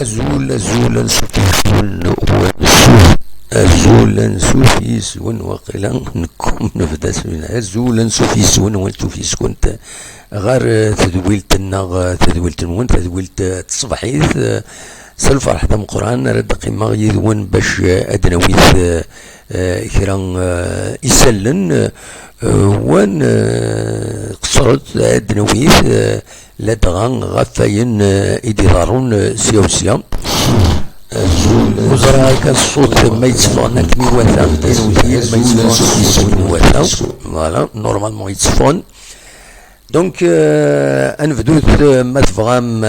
أزول سفيسون ونسوف أزولا سفيسون وقيلا نكم نبدا سمينا أزولا سفيسون ونسوفيسون غير تدويلت المون تدويلت الصباحيث سلف رح دم قرآن رد قيمة يذون باش أدنويث كران يسلن وان قصرت أدنويث لدغان غفاين إدارون سيوسيا وزراء كان الصوت ما يتصفون كمي وثا تنوثيل ما يتصفون وثا فوالا نورمالمون يتصفون دونك انفدوت ما تفغام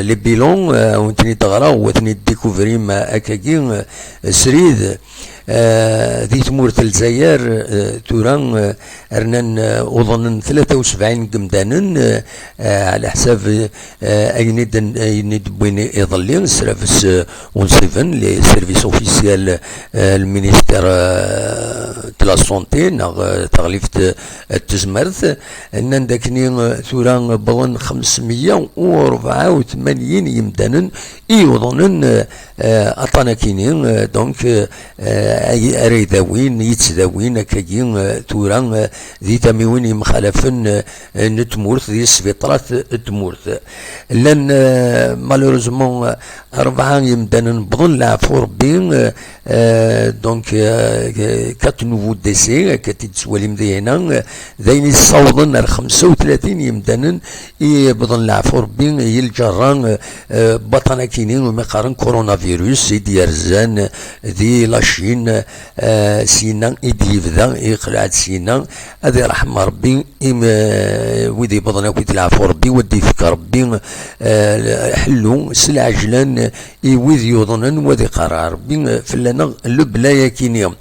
لي بيلون ونتني تغرا وثني ديكوفري ما اكاكي سريد ذي تمورت الجزائر توران رنان اظن 73 قمدانا على حساب اينيد بوين يظلين سيرفيس ونسيفن لي سيرفيس اوفيسيال المينيستير دو لا سونتي ناغ تغليفت التزمرت ان داكني توران بلان 584 يمدانا يوضنن اطانا كينين دونك أريداوين يتداوين كاين توران ذي تميوين مخالفن نتمورث ذي سفيطرات تمورث لان مالوريزمون 4 يمدان بظن العفو ربي دونك كات نوفو ديسي كتتسوالي مدينا ذين يصوضن 35 يمدان بظن العفو ربي يلجران بطنا كينين ومقارن كورونا فيروس يديرزان ذي لاشين سينا يديفذا يقلعد سينا هذه رحمة ربي ويدي بضنا ويدي العفو ربي ودي فيك ربي حلو سلعجلان ويدي يوضنن وذي قرار ربي فلنا البلايا كينيا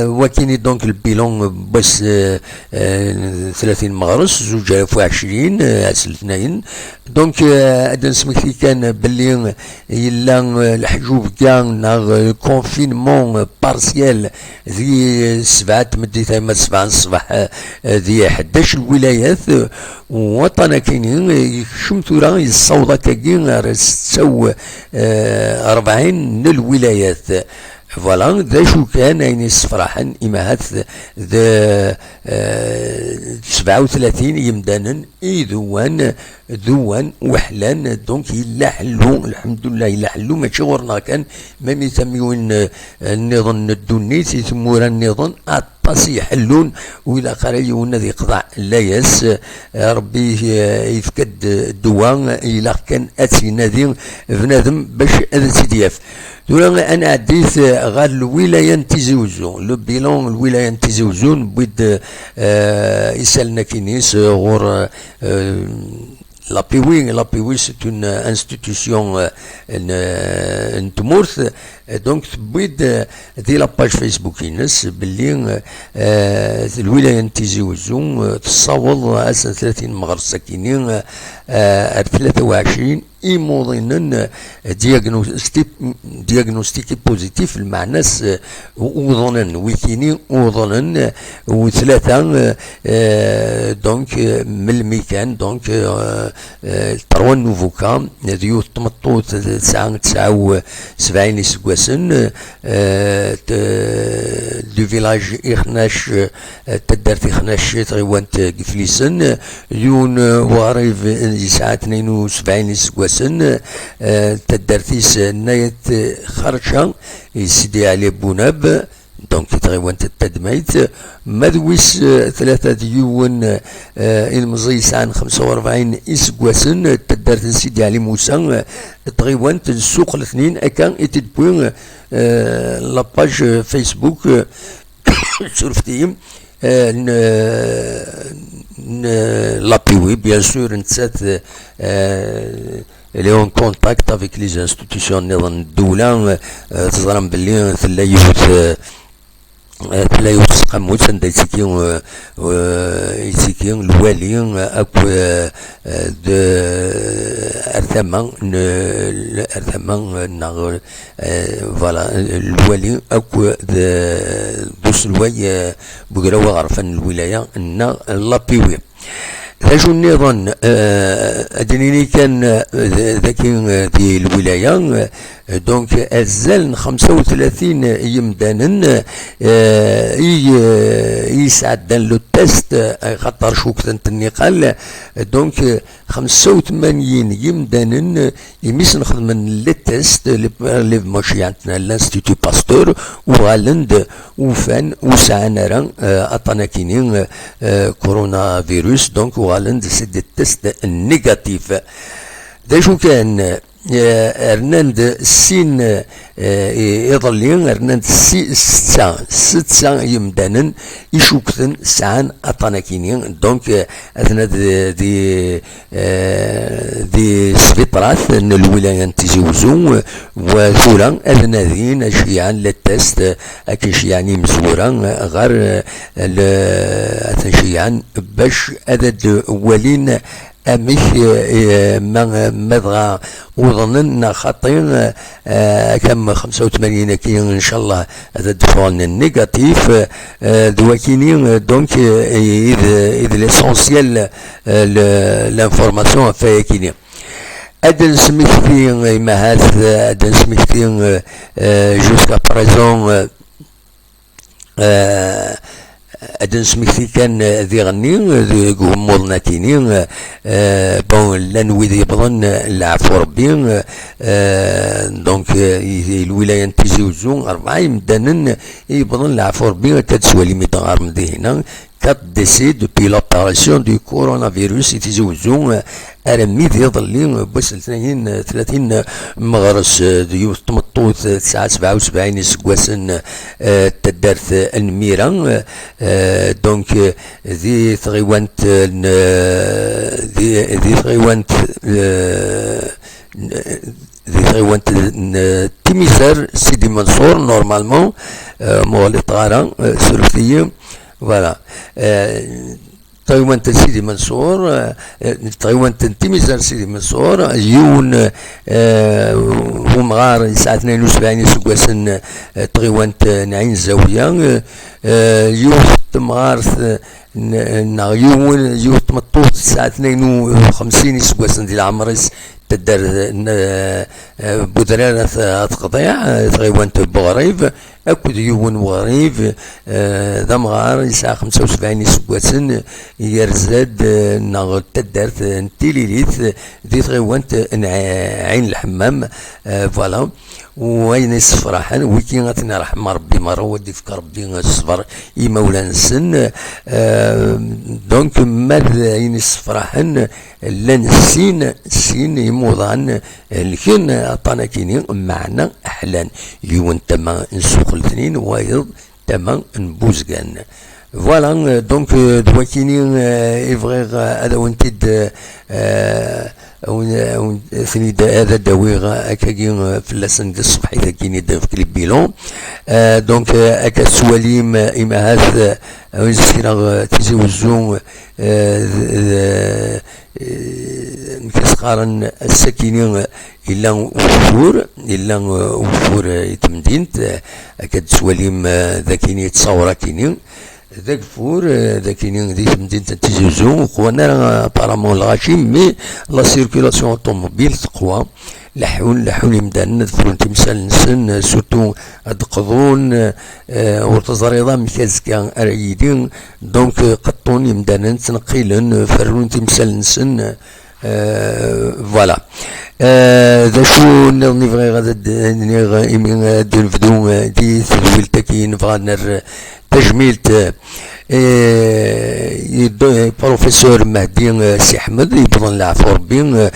وكيني دونك البيلون بس 30 مغرس 2020 اثنين دونك هذا نسميكي كان باللي يلا الحجوب كان ناغ كونفينمون بارسيال ذي 7 تمدي ثما 7 الصباح ذي 11 الولايات وطنا كاينين يكشم راه يصوضا كاين 46 الولايات فوالا ذا شو كان يعني الصفراحن إماهات ذا 37 يمدانا ذوان وحلان دونك إلا حلو الحمد لله إلا حلو ماشي غورنا كان ما يسميون النظام الدونيت يسموها النظام الطاسي يحلون وإلى قريون ذي قضاء لايس ربي يفكد الدواء إلى كان أتينا ذي بنادم باش هذا سيدياف دولا انا عديت غير الولايه تيزوزو لو بيلون الولايه تيزوزون بيد يسالنا كينيس غور La PIWI c'est une institution نتمورث دونك تبيد دي لاباج فيسبوك ينس باللي الولايه نتيزي وزو تصاوض 30 مغرس ساكنين 23 يموضينن دياغنوستيكي بوزيتيف المعناس وظنن ويكيني وظنن وثلاثه دونك من الميكان دونك 3 نوفو كام ديو تمطو 79 سكواسن دو فيلاج إخناش تدارت إخناش تغيوانت قفليسن يون وغريف يسعى 72 سكواسن تدارتيس نايت خرشا سيدي علي بوناب دونك تغيوانت التدميت مدويس 3 ديون المزيس عن 45 إسكواسن تدارت سيدي علي موسى تغيوانت السوق الاثنين أكان يتدبون لاباج فيسبوك شرفتيهم la PIWI bien sûr نتسات اللي اون كونتاكت افيك لي انستيتيوشن نظام الدوله تظرم باللي تلايو تسقموت سندا يتيكيون الوالي اكو ارثما ناغ فوالا الوالي اكو دوس الواي بقراو غرفان الولايه ان لا بيوي ذا شو النظام أدنيني كان ذاكي في الولاية دونك أزال 35 يمدانا يسعدن لو تيست خاطر شوكة النقال دونك 85 يمدانا يميس نخدمن لي تيست لي ماشي عندنا لانستيتو باستور وغالند وفان وسعنا راه عطانا كينين كورونا فيروس دونك وغالند سي دي تيست نيجاتيف دا شو كان ارناند سين يظلين ارناند ستة يمدانا يشوكثن سعان اطاناكينين دونك اثنا دي سفيطرات ان الولاية تزوزو وثورا اثنا ذين اشياء للتست اكن شيعني مزورا غير اثنا باش ادد ولين أميك مضغى وظننا خطين كم 85 كي إن شاء الله هذا دفعنا النيجاتيف دواكيني دونك إذ ليسونسيال لانفورماسيون فايكيني أدن سميثي مهات أدن سميثي جوسكا بريزون أدن سميثي كان ذي غني ذي قموضنا كيني بون لان ويدي بضن العفو ربي دونك الولاية تيزيوزو 4 يمدانن يبضن العفو ربي تتسوى لي ميتغار مدي هنا 4 décès depuis l'opération du coronavirus يتزوجون أرميد يظلين بس 30 مغرس ديوث تمطوث 77 سكواسن تدارت الميران دونك ذي ثغيوانت ذي ثغيوانت تيميزار سيدي منصور نورمالمون مغلي طغارة سلفية فوالا تايوان سيدي منصور تايوان تنتميزار سيدي منصور يون هم غار الساعة 72 سكواسن تايوان نعين زاوية يوث تمغارث يون يوث تمطوط الساعة 52 سكواسن ديال عمرس تدار بودرارة تقضيع تغيوان بغريف أكد يون وغريف ذمغار يسعى 75 سكواسن يرزاد نغ تدارت نتيليليث دي تغيوان عين الحمام فوالا وين الصفراحن ويكي غاتنا رحمة ربي مرة ودي فك ربي الصفر يمولا نسن دونك ماذا عين الصفراحن لان السين يموضان لكن عطانا كيني معنا احلان يون تما نسوق الاثنين وايض تما نبوزقان فوالا دونك دواكيني افغيغ هذا وانتد ثنيد هذا داويغ اكاكين في اللسن ديال الصبح اذا كاين في كليب بيلون دونك اكا سواليم اما هذا ويزكينا تيزوزون نكسقارن السكينين الا وفور يتمدينت اكاد سواليم ذاكيني يتصور كينين ذاك فور ذاكينين ذي مدينة تيزوزو قوانا راه بارامون الغاشيم مي لا سيركيلاسيون اوتوموبيل تقوى لحون يمدان ذفرون تمثال نسن سورتو هاد قضون ورتزريضا مكازكا رايدين دونك قطون يمدان تنقيلن فرون تمثال نسن فوالا ذا شو نظني فغي غادا نغ دنفدو دي ثلويل تاكين فغادنر تجميلت بروفيسور مهدي سي احمد يبغى العفو ربي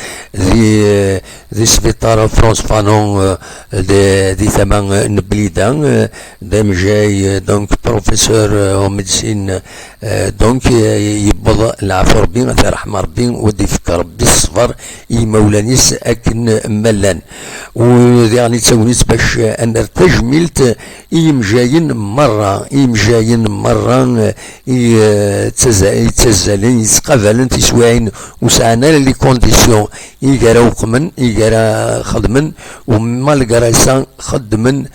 ذي سبيطار فرانس فانون دي ثمان نبليدان دام جاي دونك بروفيسور ميديسين دونك يبغى العفو ربي غير رحمة ربي ودي فكر ربي الصفر يمولانيس اكن ملان وذي غادي تسوليس باش انا تجميلت يمجاين مرة يتزالين يتقابلن تسواين وسعنا لي كونديسيون يقرا وقمن يقرا خدمن وما القرايسان خدمن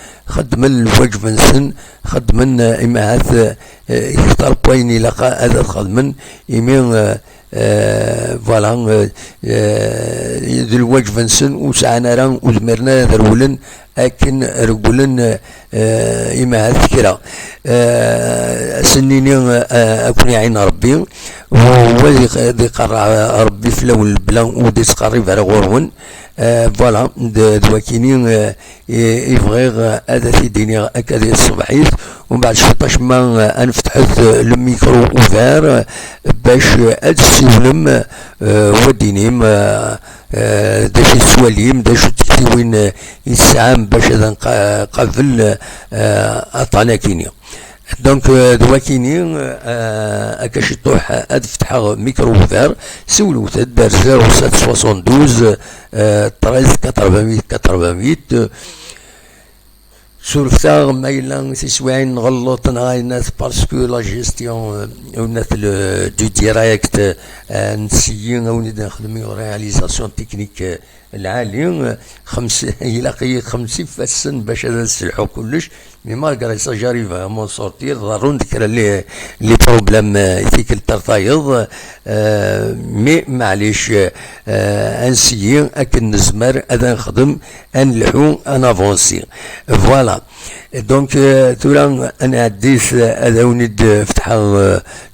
الوجب نسن خدمن اما هذا يختار بوين لقى هذا خدمن يمين فوالا الواجب نسن وسعنا راه وزمرنا ذرولن لكن رجولن إما هالفكرة سنيني أكون يعين ربي وذي قرع ربي في الأول البلان ودي تقرب على غورون فوالا دواكيني يبغي هذا في ديني هكذا الصباحيت ومن بعد شوطاش ما نفتحت الميكرو اوفير باش هاد السولم ودينيم داش السواليم داش تكتيوين السعام باش هذا قبل عطانا كينيا دونك دواكيني اكاش طوح هاد فتحة ميكرو اوفير سولو تدار 0772 13 400 سولفتا ما إلا سيسواعين نغلط نهاي الناس باسكو لا جيستيون ونات دو ديراكت نسيين او نخدمي رياليزاسيون تكنيك العالي يلاقي 50 فاسن باش هذا نسلحو كلش مي مالغري سا جاريف مون سورتير ضروري نذكر لي بروبليم فيك الترطايض مي معليش انسيين اكن نزمر هذا نخدم نلحو افونسي فوالا دونك تورا انا عديت هذا ونيد فتح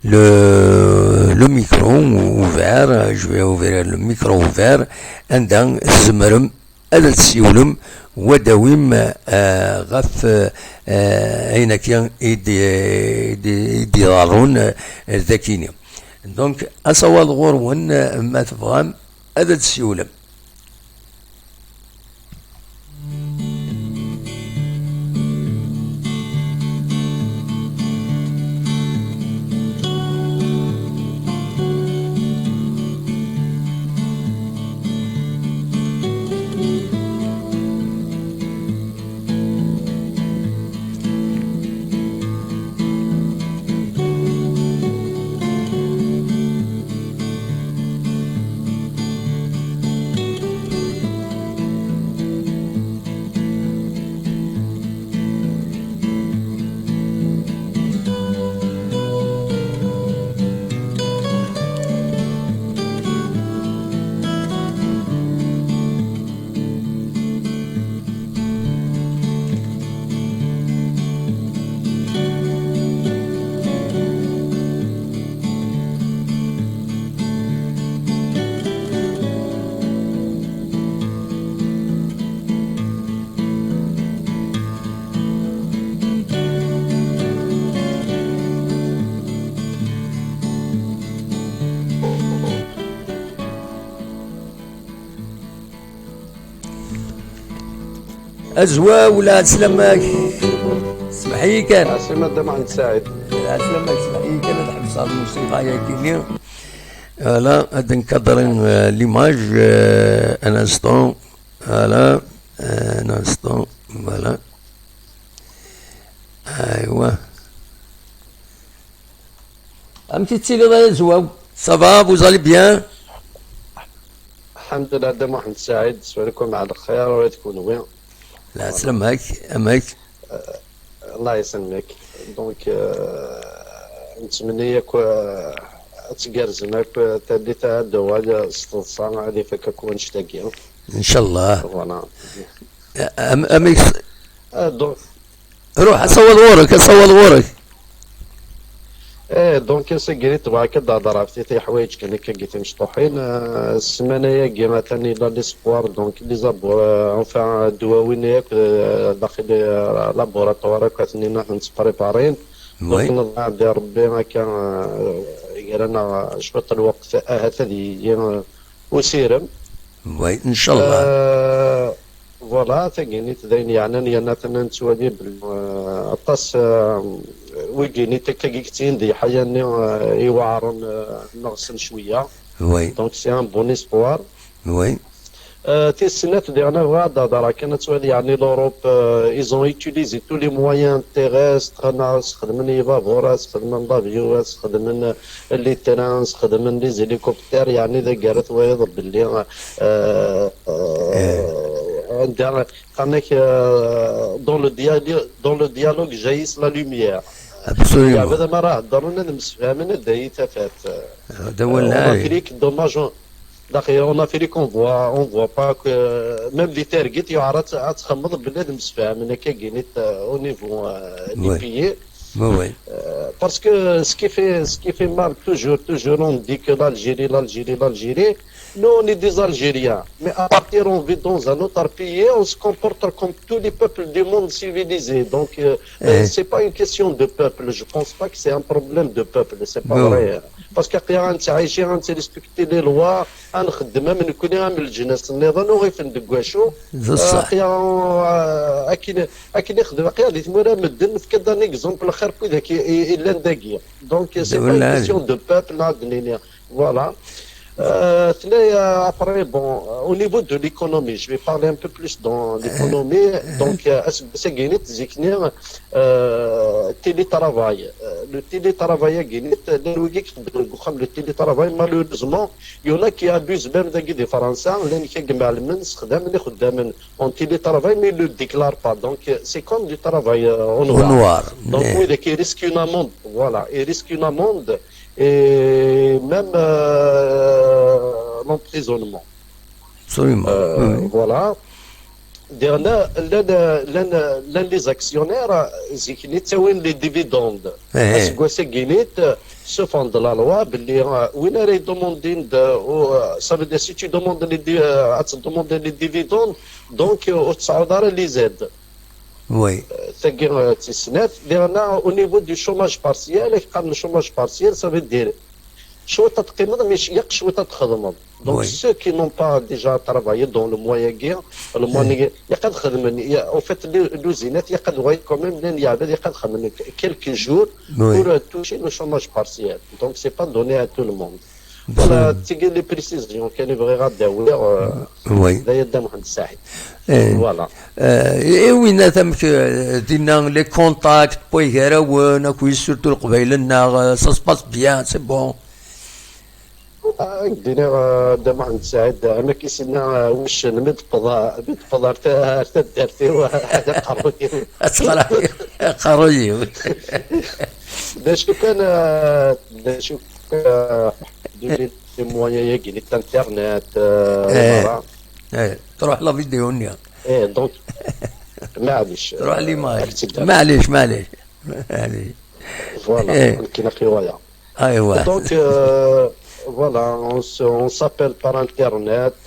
لو ميكرو اوفير جو في اوفير لو ميكرو اوفير عندها الزمرم هذا تسيولم وداويم غف عينك يديرون ذاكيني دونك اصوال غورون ما تفهم هذا تسيولم أزوا ولا سلامك سمحي كان عسلامة دمع نساعد سلامك سمحي كان نحبس على الموسيقى يا كيني فوالا هاد نكادرين ليماج ان انستون فوالا ان انستون فوالا ايوا امتي تسيلي زواو صافا فوز الي بيان الحمد لله دمع نساعد سوالكم على الخير وتكونوا وين لا سلامك امك الله يسلمك دونك نتمنى ياك تقرزمك تدي تاع الدوال استنصان على فك كون شتاقي ان شاء الله فوالا امك روح اصور غورك دونك سكري تبعك هضر عرفتي حوايج كان كي مشطوحين السمانه ياك مثلا لا لي سبوار دونك لي زابور اونفان الدواوين ياك داخل لابوراتوار كاتني نحن نتبريبارين دونك نضع عند ربي هكا قال لنا شويه الوقت هذه وسيرم وي ان شاء الله فوالا تاكيني تدين يعني انا نتوالي بالطاس ويجيني تكاكيكتين دي حياني يوعرن نغسل شويه وي دونك سي ان بون اسبوار وي تي السنات ديالنا غادا دارا كانت تولي يعني لوروب ايزون يوتيليزي تو لي مويان تيغستر ناس خدمن فابورات خدمن لافيوات خدمن لي ترانس خدمن لي زيليكوبتر يعني ذا قالت ويض باللي عندنا قالك دون لو ديالوغ جايس لا لوميير ابسوليومون. هذا ما راه هضرنا مسفهمين داي تفات. هذا هو En النهاري. Afrique, dommage. En Afrique, on voit pas que même les targets, il y aura تخمض بلاد مسفهم هكا كاينين au niveau des Ouais. pays. وي Parce que ce qui fait mal, toujours, on dit que l'Algérie. Nous, on est des Algériens. Mais à partir, on vit dans un autre pays, on se comporte comme tous les peuples du monde civilisé. Donc, c'est pas une question de peuple. Je pense pas que c'est un problème de peuple. C'est pas Non. vrai. Parce que أنت عايشين أنت respecter les lois. أنا خدمة من كل عام الجنس النظام وغيف ندقاشو. بصح. أكيد يخدم هذه ثمورة مدن في كذا نيكزومبل خير كذا كي إلا نداقية. Donc, c'est pas une question de peuple. Voilà. Après, bon, au niveau de l'économie, je vais parler un peu plus dans l'économie. Donc, c'est gagné, télétravail. Le télétravail a gagné, le télétravail, malheureusement, il y en a qui abusent même des Français, en télétravail, mais ils ne le déclarent pas. Donc, c'est comme du travail au noir. Donc, oui, il risque une amende. Voilà, il risque une amende. Et même l'emprisonnement. Absolument. Voilà. L'un des actionnaires, c'est qu'ils ont les dividendes. Parce que c'est qu'ils se font de la loi, ça veut dire si tu demandes les dividendes, donc tu as les aides. Oui. Au niveau du chômage partiel, le chômage partiel, ça veut dire donc ceux qui n'ont pas déjà travaillé dans le moyen guerre, en fait, l'usine, il y a quand même quelques jours pour toucher le chômage partiel. Donc, ce n'est pas donné à tout le monde. Voilà, les précisions qu'elle verra d'ailleurs. Oui. Voilà. وين ثمك دينا لي كونتاكت بويغيرا وانا كويس سورتو القبيله سا سباس بيان سي بون. دينا دابا عند سعيد انا كيسنا واش نمد فضار تدارتي وهذا قروي قروي شوف لي مويان ياكي الانترنت تروح لا فيديو نيا دونك معليش تروح لي معليش فوالا كاينه قوايه ايوا دونك voilà, on s'appelle par internet.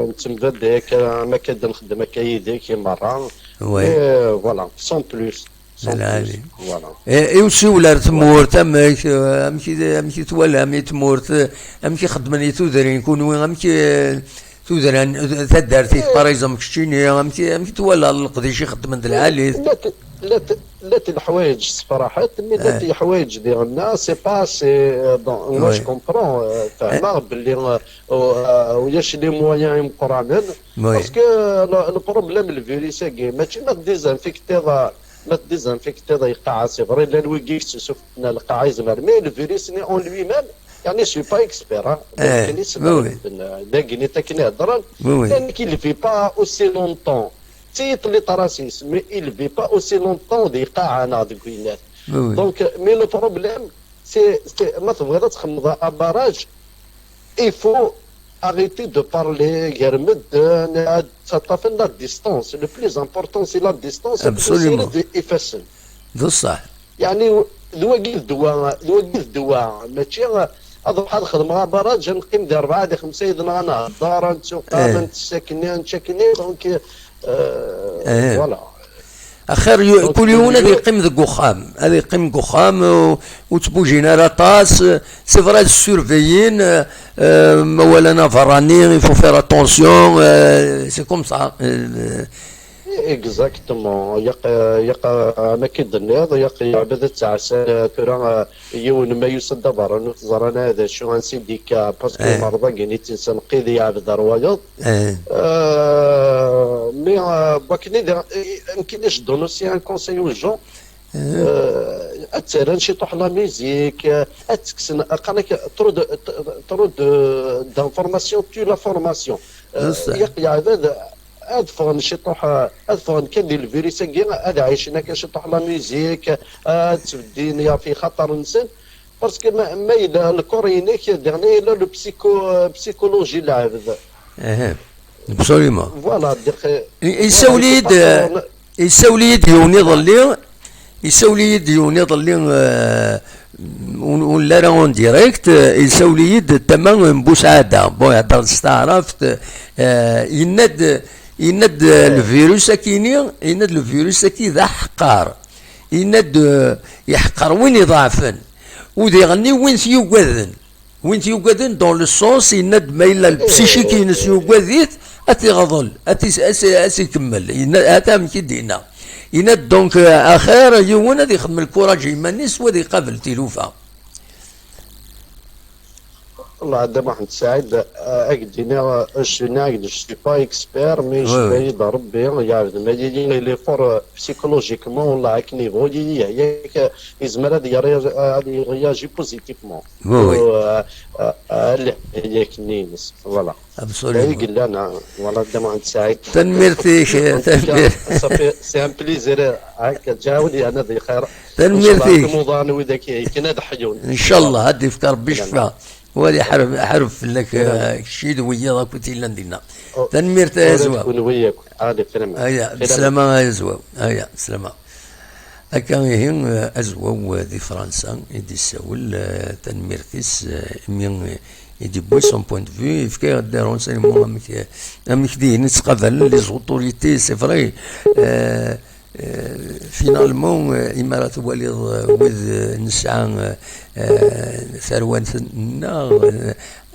نتمدد هيك ما كنقدر نخدم هكا يدي كي مرة. Voilà, sans plus. voilà. وسولا تمورت امشي تولا تمورت امشي خدمني تودرين كونوا امشي تودرين تدارتي باريزم كشتيني امشي تولا القضيش يخدم عند العالي. لا الحوايج صراحه مي لا حوايج ديالنا سي با سي بون واش كومبرون فهمنا باللي وياش لي مويان مقرانين باسكو البروبليم الفيروس ماشي ما ديزانفيكتي القاعه سي فري لا الويكيك شفنا القاعه يزمر مي الفيروس ني اون لوي ميم يعني سي با اكسبير داكني تاكني هضران لان كي لي في با اوسي لونطون تيط لي تراسيس مي il vit pas aussi longtemps دي قاعنا دكوينات دونك مي لو بروبليم سي ما تبغي تخمض اباراج il faut arrêter de parler غير تطفن لا ديستانس لو بليز امبورطون سي لا ديستانس ابسوليومون يفسن بصح يعني ذوقي الدواء ماشي اضرب خدم اباراج نقيم دي 4 دي 5 انا دار نتسوق نتسكني دونك فوالا اخر كل يوم هذا يقيم ذك وخام هذا يقيم وخام وتبوجينا لا طاس سي فري سورفيين مولانا فراني يفو فير اتونسيون سي كوم سا اكزاكتومون انا كيدنيض عباد تاع كرا يون ما يصد برا نتزرنا هذا شو ان سينديكا باسكو مرضى كاين تنقيض يعبد روايض مي باكني يمكنش دونوسي ان كونساي او جون اتسرن شي طوح لا ميوزيك اتكسن قالك ترود دانفورماسيون تو لا فورماسيون يقيا هذا ادفون شطوح ادفون كان ديال الفيروس كي هذا عايشنا كشطوح لا ميوزيك تبدين يا في خطر نسن باسكو ما الى الكوريين كيديرني الى لو بسيكولوجي العبد. اها ابسوليومون. فوالا يسوليد يوني ظلي يسوليد يوني ظلي ولا راه اون ديريكت يسوليد تمام بوسعاده بون يهضر استعرفت يند الفيروس كيني يند الفيروس كي ذا حقار يند يحقر وين يضعفن ودي غني وين يوقذن وين يوقذن دون لو سونس يند ما الا البسيشيك ينس يوقذيت اتي غضل اتي يكمل هذا من كيدينا يند دونك اخر يونا دي يخدم الكوراج يمانيس ودي قبل تيلوفا. والله عبد محمد سعيد اكدينا شنا جو سي با اكسبير مي جو بعيد ربي يعرف ما ديالي لي فور بسيكولوجيكمون والله هاك نيفو ديالي ياك يزمر هذا يرياجي بوزيتيفمون ياك نينس فوالا ابسوليومون قال لنا والله عبد محمد سعيد تنميرتي تنمير سي ان بليزير هاك جاوني انا ذي خير تنميرتي كموضان وذاك كنا دحيون ان شاء الله هدي في ربي الشفاء ولي حرف لك شيد ويا ذاك وتيلا ندينا تنمير تازوا تكون وياك عادي فيلم هيا بسلامة يزوا هيا بسلامة هكا هين ازوا دي فرنسا يدي ساول تنميرتيس من يدي بوي سون بوين دو فيو يفكي دي رونسينمون امك دي نتقبل لي زوتوريتي سي فري فينالمون إمارات الوالد وذ نسعى ثروتنا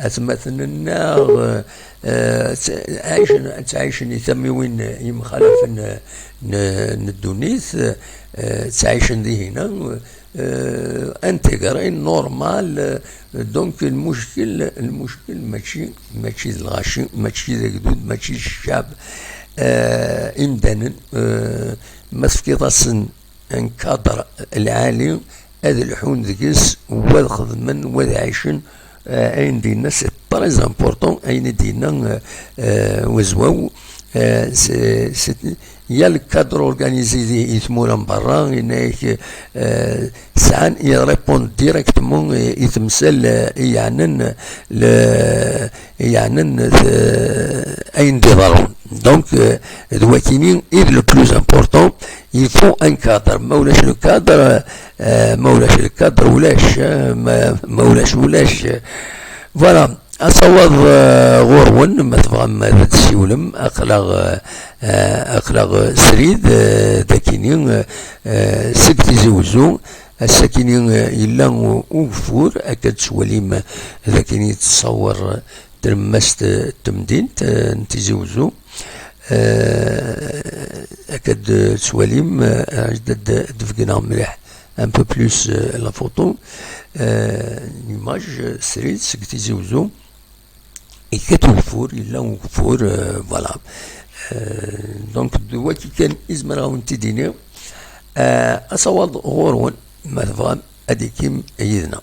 أثمتنا تعيشني ثمي وين يمخالف ندونيث تعيشن ذي هنا انتجرين نورمال دونك المشكل ماشي الغاشي ماشي الجدود ماشي الشعب إمدانا مسكيطاسن انكادر العالي هذا الحون ذكس وذ خدمن وذ عيشن اين دينا سي تريز امبورطون اين دينا وزواو يا الكادر اورغانيزي دي يثمونا من برا هناك ساعات يريبون ديريكتمون يتمثل يعنن اين دي ضرون دونك دواكينين إذ لو بلوز امبورطون يفو ان كادر مولاش لو كادر مولاش الكادر ولاش فوالا أصوض غورون ما تفهم هذا السيولم أخلاق سريد داكينين سكتي زوزو الساكنين إلا وفور أكاد سواليم ذاكيني يتصور ترمست تمدين نتيزوزو أكاد سواليم عجدد دفقنا مليح un peu plus la photo l'image سريد سكتي زوزو يكتو وفور إلا وفور فوالا دونك دلوقتي كان إزمرا ونتي ديني أصوات غورون ما تفهم أديكيم أيدنا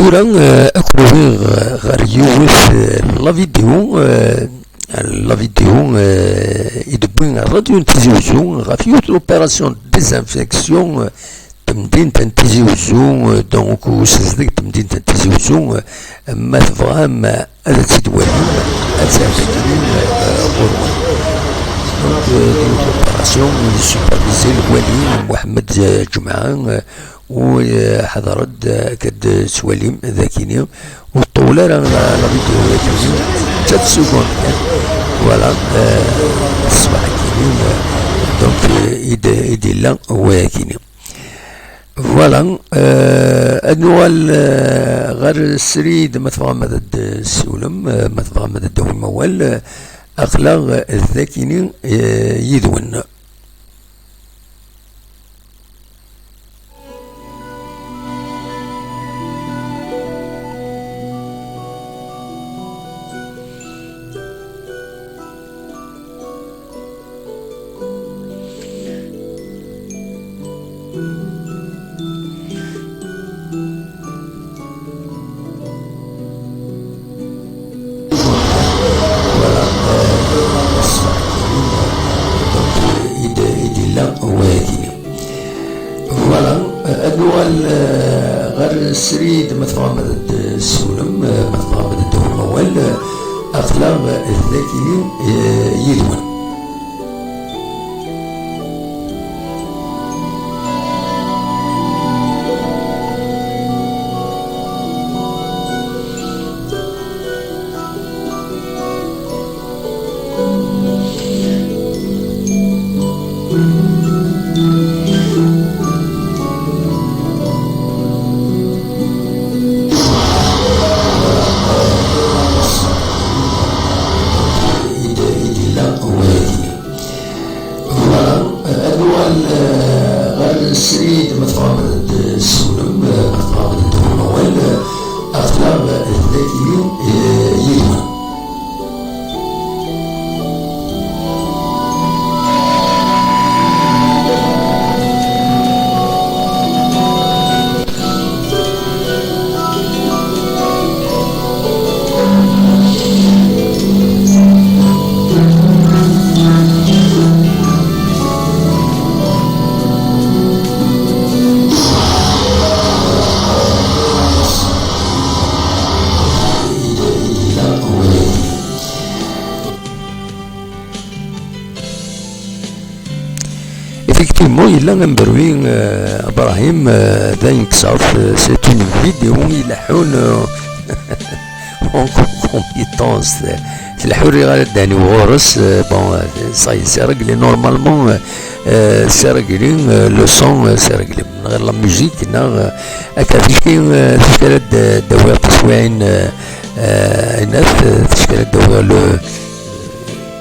تورا أكروي غير يوث لا فيديو لا فيديو يدبين الراديو تيزيوزو غاف يوث لوبيراسيون ديزانفيكسيون تمدين تنتيزيوزو دونك وسزدك تمدين تنتيزيوزو ما تبغى ما هذا تدوالي هذا غرور دونك لوبيراسيون سوبرفيزي الوالي محمد جمعة وحضرت كد سواليم ذاكيني والطولة راه لا فيديو ذاكيني 3 سكوند فوالا الصباح كيني دونك يدير لا هو كيني فوالا انوال غير السريد ما تبغى مدد السولم ما تبغى مدد الدول الموال اخلاق الذاكيني يدون غير السريد ما تبغى مدد السولم ما تبغى مدد الدول الموال اخلاق الذاكيين يدون السريد ما تبغى مدد السولم ما تبغى مدد الدول الموال اخلاق الذاكيين يدون Effectivement, il a un bruit, Ibrahim, d'un c'est une vidéo, il a une en compétence. C'est la hurrière d'un Horus, bon, ça c'est réglé normalement, c'est réglé, le son, c'est réglé. La musique, تشكيلة دوار تسوين الناس تشكيلة دوار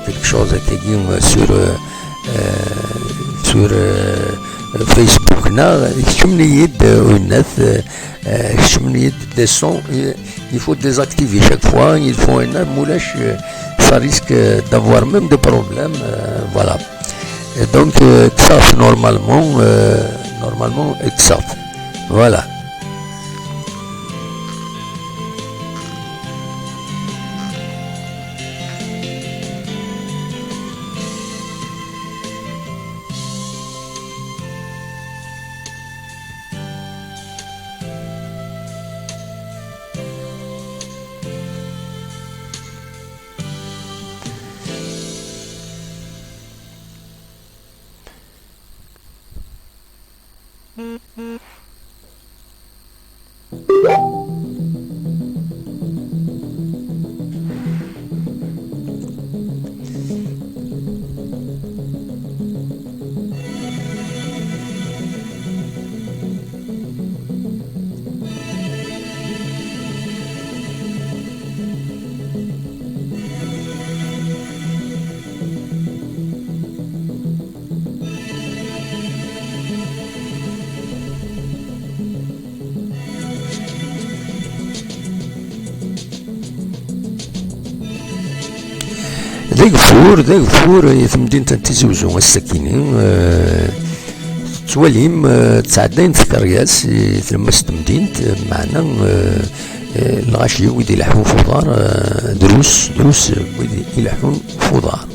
quelque chose sur Facebook des sons, il faut désactiver chaque fois, il faut un moulage, ça risque d'avoir même des problèmes, voilà. Et donc XAF normalement XAF, voilà. ذا غفور في مدينة تيزي وزو السكينة تواليم تسعدين تكرياس ثم ستمدينت معنا الغاشي ويدي يلحون فضار دروس ويدي يلحون فضار.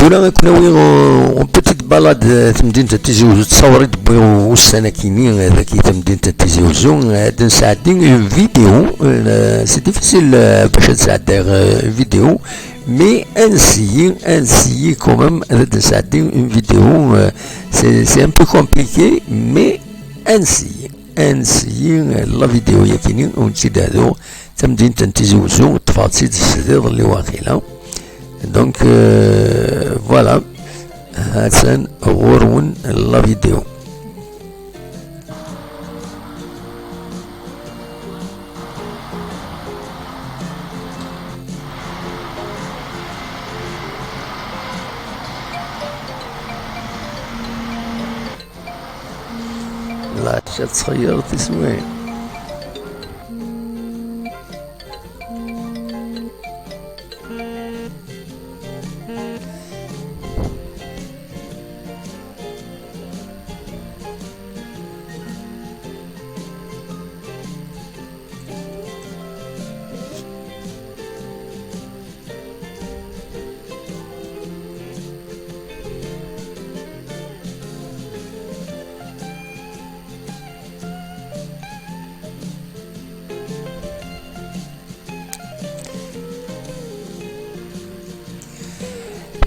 ولا كنا اون بيتيت بالاد تمدينة تيزي وزو تصورت بو السنة كيني ذاكي تمدينة تيزي وزو هاد نساعدين فيديو سي ديفيسيل باش تساعد فيديو مي انسيي كومام هاد نساعدين فيديو سي ان بو كومبليكي مي انسيي لا فيديو ياكيني ونتشد هادو تمدينة تيزي وزو التفاصيل السديد اللي واخيلا دونك فوالا هاتسان غورون لا فيديو. لا شات تخيرت اسمه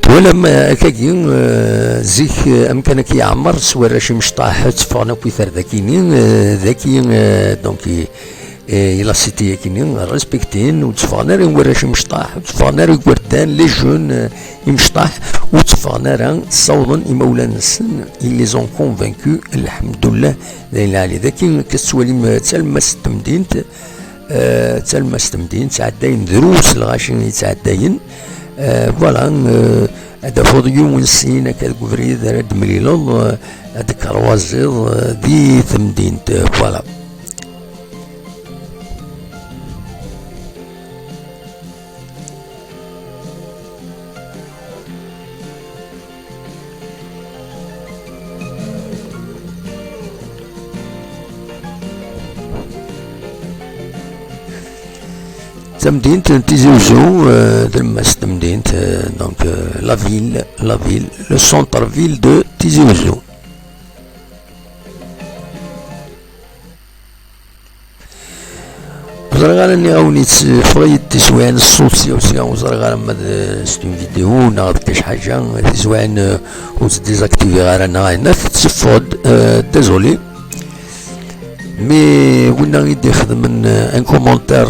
ولما كاكي زيك امكانك يعمر سوار شي مشطاح تفانا كويثر ذاكيني ذاكي دونك الى سيتي كيني ريسبكتين وتفانا ورا شي مشطاح تفانا وردان لي جون يمشطاح وتفانا صودا يمولان السن اللي زون كونفانكو الحمد لله لا علي ذاكي كتسوالي تالما ستمدينت تالما ستمدين تعداين دروس الغاشين يتعداين فوالا هذا فوضيو ونسينا كالكوفريد راد مليلون هذا كروازيض دي ثمدينت فوالا. تمدينة تيزي وزو درماس تمدينة دونك لا فيل لو سونتر فيل دو تيزي وزو. وزرا راني غاونيت فغيت تسوان الصوت وسيا وزرا ما ستون فيديو ناض كاش حاجة تسوان وتديزاكتيفي غير انا هنا تسفود ديزولي مي وين غيدي يخدم ان كومونتير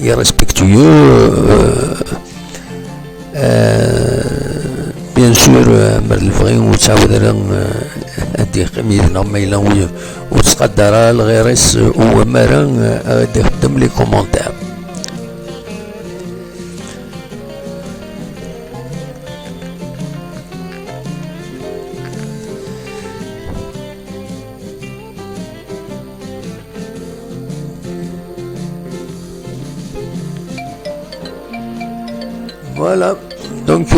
irrespectueux بيان سور مر الفغي وتعاود راه هادي قميدنا مايلا وتقدر الغيرس هو مرا غادي يخدم لي كومونتير. فوالا دونك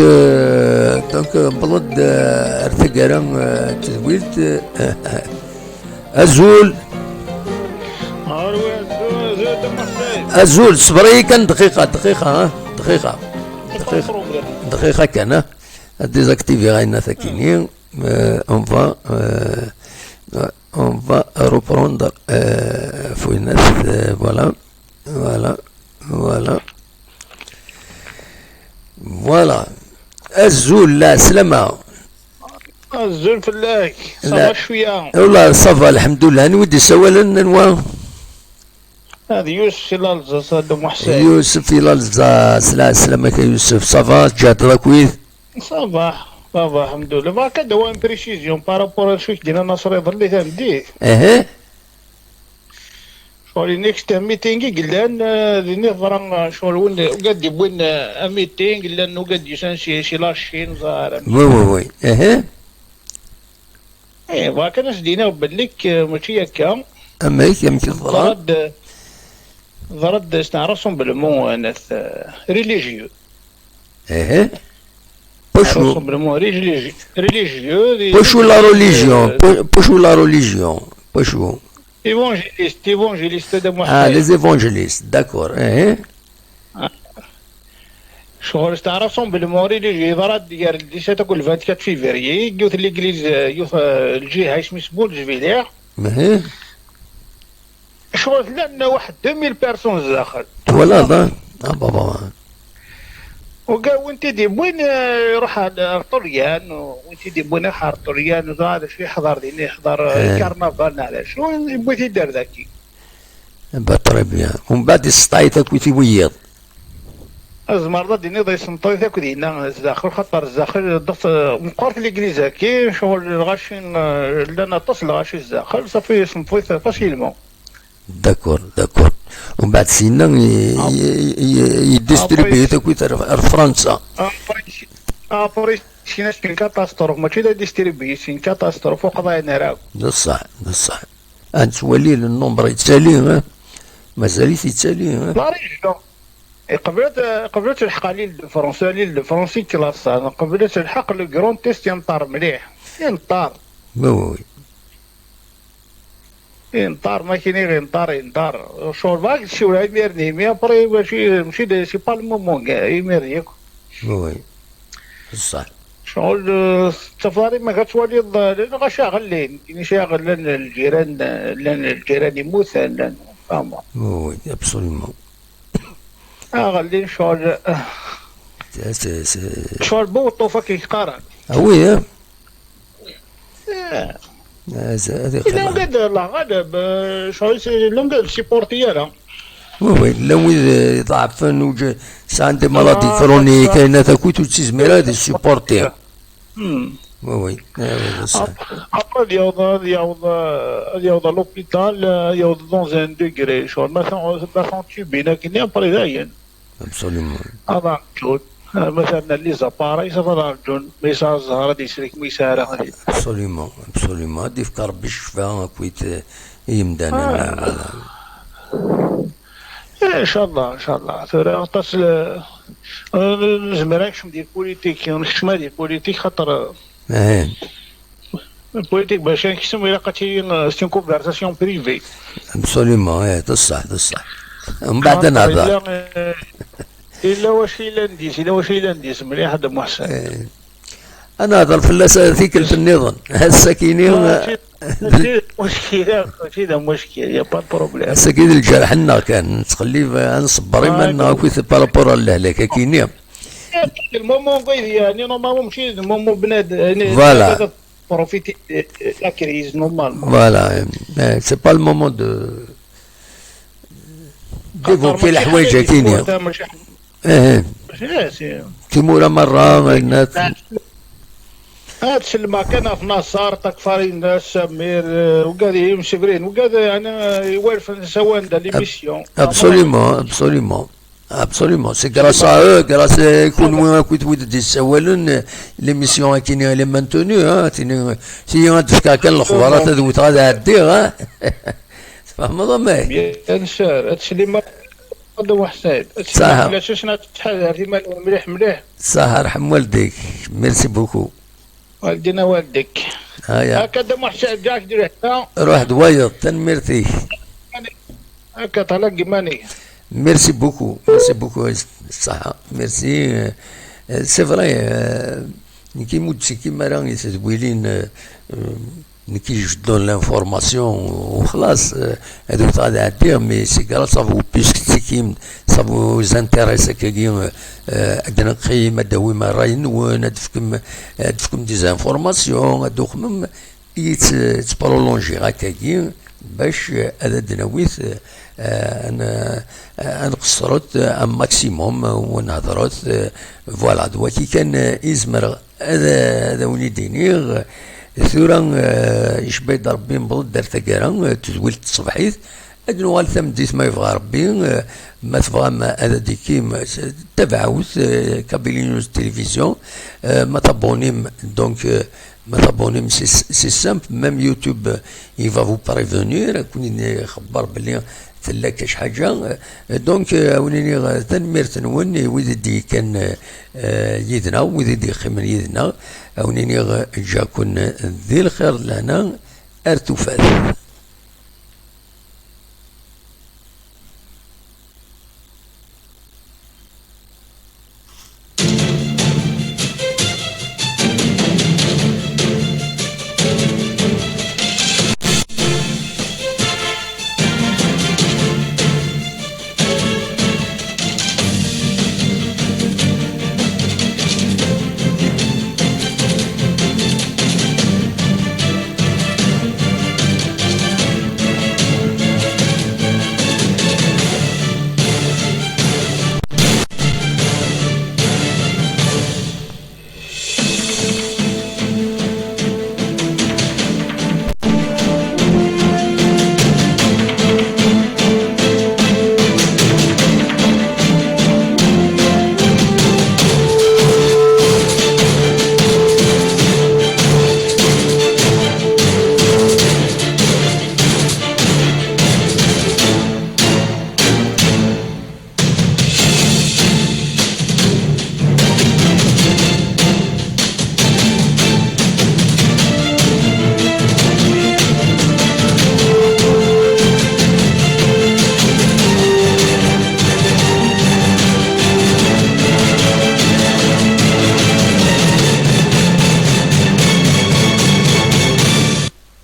بلد ارتقارا تزويلت الزول الزول صبري كان دقيقة كان ديزاكتيفي غاينا ثاكيني اون فا روبروندر فوينات فوالا الزول لا سلامة الزول فلاك صافا شوية والله صافا الحمد لله. أنا ودي سوالا نوا هذا يوسف لالزاس هذا محسن يوسف لالزاس لا سلامك يوسف صافا جات راكويث صافا الحمد لله. ما كان دوام بريسيزيون بارابور شوي ديال ناصر يظل تندي شغل نيكست ميتينغ قلان ذي فران شغل وين قد يبون ميتينغ قلان وقد يسانسي شي لاشين زهر وي ايه ما كانش دينا بالك ماشي هكا اما هيك يمكن ضرد استعرسهم بالمو ناس ريليجيو بوشو بالمو ريليجيو بوشو لا ريليجيون بوشو évangéliste de moi. Ah, les évangélistes, d'accord. شغل استعرفهم بالموري ضرد ديال اللي تقول 24 فيفري يوث الانجليز يوث الجهه اش مسمول جفيلير شغل لان واحد 2000 بيرسون داخل ولا ضا بابا وقال وانت دي وين يروح الطريان وانت دي وين حار الطريان وهذا شو يحضر ديني يحضر كرنفال على شنو بغيتي دار ذاكي تري بيان ومن بعد استعيطك ويتي ويض الزمرضه ديني ضي سنطوي ذاك دينا الزاخر خاطر الزاخر ضف مقارت الانجليز كي شغل الغاشين لنا تصل غاشي الزاخر صافي سنطوي فاسيلمون داكور ومن بعد سينا يديستريبي تاكويت فرنسا شي ناس كاين كاتاستروف ماشي دا ديستريبيسيون كاتاستروف وقضايا نراو بصح انت ولي النمبر يتسالي مازال يتسالي لا ريجون قبلت الحق الفرنسي كلاس قبلت الحق لو كرون تيست ينطر مليح ينطر ينطر ما كاين غير ينطر شغل باك شي ولا يميرني مي ابري ماشي سي با المومون كاع يميرني وي بصح شغل السفاري ما كتولي غا شاغلين كاين شاغل لان الجيران يموت لان فاهمة وي ابسوليومون غالين شغل شغل بوطوفه كيقارن وي إذا قد لا غدا شغل لهم قد سيبورتيالا وي لا وين ضعفن وجا عندي مرض كروني كاينه تاكوت وتزمير هذا السيبورتير وي après يوض لوبيتال يوض دون ان دوغري شغل ما تيوبينا كاين ابري داين ابسوليومون هذا جون مثلا لي زاباري صافا جون ميساج زهر ديسريك ميساره ابسوليومون هادي في ربي الشفاء كويت يمدانا ان شاء الله ترى تصل نزمركش ندير بوليتيك نخشم ديال بوليتيك خاطر البوليتيك باش نكسم الى قتي سي كونفرساسيون بريفي ابسوليومون تصح ومن بعد نهضر. الا واش الا نديس مليح هذا محسن. انا هضر في ثيكل في النظام السكيني. مشكل يا با بروبليم. السكين الجرح لنا كان تخلي نصبر ما كويس بارابور لهلاك كاينين. المومون يعني نورمالمون ماشي المومون بنادم. فوالا. بروفيتي لا كريز نورمالمون. فوالا سي با المومون دو ديفوكي الحوايج كاينين. تيمورا مرة الناس هاد السلمة كان في نصار تكفارين سمير وقاعد مشبرين وقاعد يعني يوالف سوان دا ليميسيون. Absolument, c'est grâce à eux, grâce à qu'on des سوالن l'émission qui est maintenue, hein, si on a quelqu'un الخبرات هذو تغادي عديها تفهم ضمي. بيان سور هادشي اللي ما هذا هو حسين. صح. علاش شنو تحال هذه مليح. صح رحم والديك، ميرسي بوكو. والدينا والديك. هكذا محسن جاك دير هنا. روح دويض تنميرتي. هكا تلقي ماني. Merci beaucoup, ça, merci. C'est vrai, Niki Moutsiki Marang et ses Wilin, Niki, je donne l'information au classe, et de tout à dire, mais c'est grâce à vous, puisque ça vous intéresse, que عندنا قيمة داوي راين وندفكم des informations, donc même يتبرولونجي هكاكي باش هذا دناويث نقصرت ماكسيموم ونهضرت فوالا دلوقتي كان يزمر هذا وني دينيغ ثورا يشبه ربي نبض دار تكارا تزويلت الصبحيت ادنوال ثمديت ما يبغى ربي ما تبغى هذا ديكيم تبعوث كابيلي نيوز تلفزيون ما تابونيم دونك ما تابونيم سي سامبل ميم يوتيوب يفا فو بريفونير كوني خبر بلي تلا كاش حاجه دونك ونيني تنميرت نون ويدي كان يدنا ويدي خمن يدنا ونيني جاكن ذي الخير لهنا ارتفات.